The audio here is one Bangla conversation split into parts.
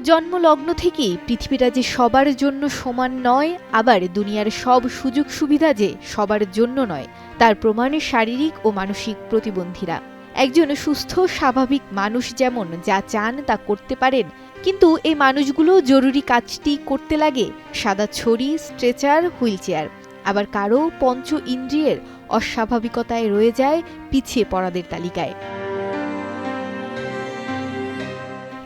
জন্মলগ্ন থেকেই পৃথিবীটা যে সবার জন্য সমান নয়, আবার দুনিয়ার সব সুযোগ সুবিধা যে সবার জন্য নয়, তার প্রমাণ শারীরিক ও মানসিক প্রতিবন্ধীরা। একজন সুস্থ স্বাভাবিক মানুষ যেমন যা চান তা করতে পারেন, কিন্তু এই মানুষগুলো জরুরি কাজটি করতে লাগে সাদা ছড়ি, স্ট্রেচার, হুইলচেয়ার। আবার কারো পঞ্চ ইন্দ্রিয়ের অস্বাভাবিকতায় রয়ে যায় পিছিয়ে পড়াদের তালিকায়।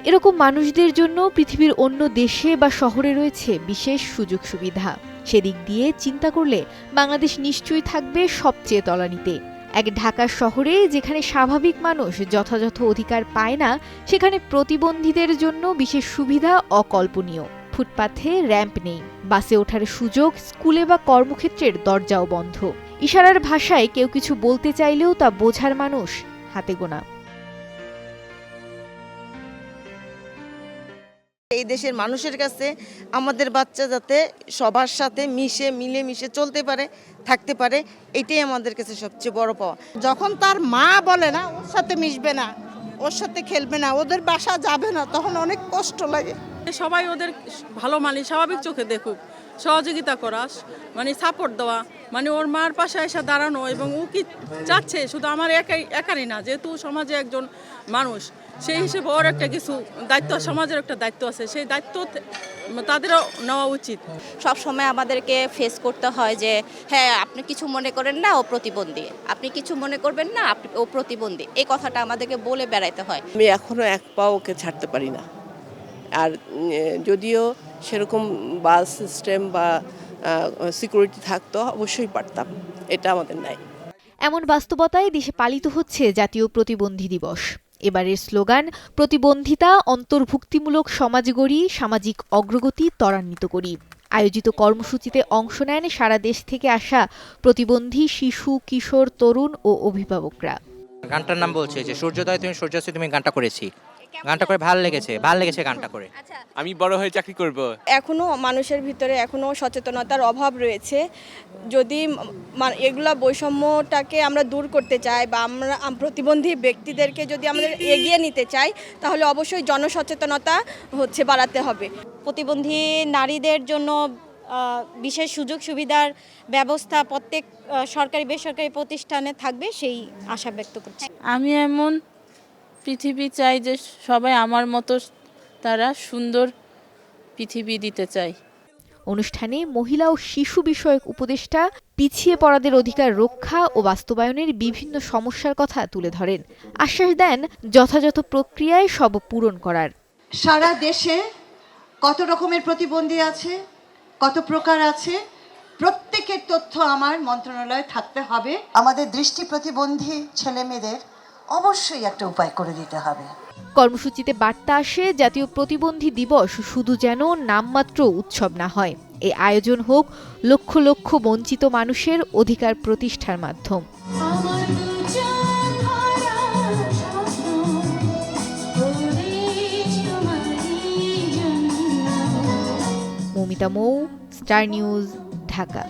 এরকম মানুষদের জন্য পৃথিবীর অন্য দেশে বা শহরে রয়েছে বিশেষ সুযোগ সুবিধা। সেদিক দিয়ে চিন্তা করলে বাংলাদেশ নিশ্চয়ই থাকবে সবচেয়ে তলানিতে। এক ঢাকা শহরে যেখানে স্বাভাবিক মানুষ যথাযথ অধিকার পায় না, সেখানে প্রতিবন্ধীদের জন্য বিশেষ সুবিধা অকল্পনীয়। ফুটপাথে র্যাম্প নেই, বাসে ওঠার সুযোগ, স্কুলে বা কর্মক্ষেত্রের দরজাও বন্ধ। ইশারার ভাষায় কেউ কিছু বলতে চাইলেও তা বোঝার মানুষ হাতে গোনা। এই দেশের মানুষের কাছে আমাদের বাচ্চা যাতে সবার সাথে মিলেমিশে চলতে পারে, থাকতে পারে, এটাই আমাদের কাছে সবচেয়ে বড় পাওয়া। যখন তার মা বলে না ওর সাথে মিশবে না, ওর সাথে খেলবে না, ওদের বাসা যাবে না, তখন অনেক কষ্ট লাগে। সবাই ওদের ভালো স্বাভাবিক চোখে দেখুক, সহযোগিতা করা, সাপোর্ট দেওয়া, ওর মার পাশে এসে দাঁড়ানো। এবং ও কি চাচ্ছে শুধু আমার একারই না, যেহেতু সমাজে একজন মানুষ, সেই হিসেবে ওর একটা কিছু দায়িত্ব, সমাজের একটা দায়িত্ব আছে, সেই দায়িত্ব তাদেরও নেওয়া উচিত। সব সময় আমাদেরকে ফেস করতে হয় যে হ্যাঁ আপনি কিছু মনে করেন না ও প্রতিবন্ধী, আপনি কিছু মনে করবেন না ও প্রতিবন্ধী, এই কথাটা আমাদেরকে বলে বেড়াইতে হয়। আমি এখনো এক পাও ওকে ছাড়তে পারি না। আর যদিও সেরকম বাস সিস্টেম বা সিকিউরিটি থাকতো অবশ্যই পারতাম, এটা আমাদের নাই। এমন বাস্তবতায় দেশে পালিত হচ্ছে জাতীয় প্রতিবন্ধী দিবস। এবারের স্লোগান প্রতিবন্ধিতা অন্তর্ভুক্তিমূলক সমাজ গড়ি, সামাজিক অগ্রগতি ত্বরান্বিত করি। আয়োজিত কর্মসূচিতে অংশ নেন সারা দেশ থেকে আসা প্রতিবন্ধী শিশু, কিশোর, তরুণ ও অভিভাবকরা। গানটার নাম বলছে যে সূর্যোদয় তুমি সূর্যাস্ত তুমি গানটা করেছি, গানটা করে ভালো লেগেছে গানটা করে। আমি বড় হয়ে চাকরি করব। এখনো মানুষের ভিতরে এখনো সচেতনতার অভাব রয়েছে। যদি এগুলা বৈষম্যটাকে আমরা দূর করতে চাই বা আমরা প্রতিবন্ধী ব্যক্তিদেরকে যদি আমরা এগিয়ে নিতে চাই, তাহলে অবশ্যই জনসচেতনতা বাড়াতে হবে। প্রতিবন্ধী নারীদের জন্য বিশেষ সুযোগ সুবিধার ব্যবস্থা প্রত্যেক সরকারি বেসরকারি প্রতিষ্ঠানে থাকবে, সেই আশা ব্যক্ত করছি। আমি এমন পৃথিবী চাই যে সবাই আমার মতো তারা সুন্দর পৃথিবী দিতে চাই। অনুষ্ঠানে মহিলা ও শিশু বিষয়ক উপদেষ্টা পিছিয়ে পড়াদের অধিকার রক্ষা ও বাস্তবায়নের বিভিন্ন সমস্যার কথা তুলে ধরেন। আশ্বাস দেন যথাযথ প্রক্রিয়ায় সব পূরণ করার। সারা দেশে কত রকমের প্রতিবন্ধী আছে, কত প্রকার আছে, প্রত্যেকের তথ্য আমার মন্ত্রণালয়ে থাকতে হবে। আমাদের দৃষ্টি প্রতিবন্ধী ছেলেমেয়েদের অবশ্যই একটা উপায় করে দিতে হবে। কর্মসূচিতে বার্তা আসে জাতীয় প্রতিবন্ধী দিবস শুধু যেন নামমাত্র উৎসব না হয়, এই আয়োজন হোক লক্ষ লক্ষ বঞ্চিত মানুষের অধিকার প্রতিষ্ঠার মাধ্যম। মৌমিতা মৌ, স্টার নিউজ, ঢাকা।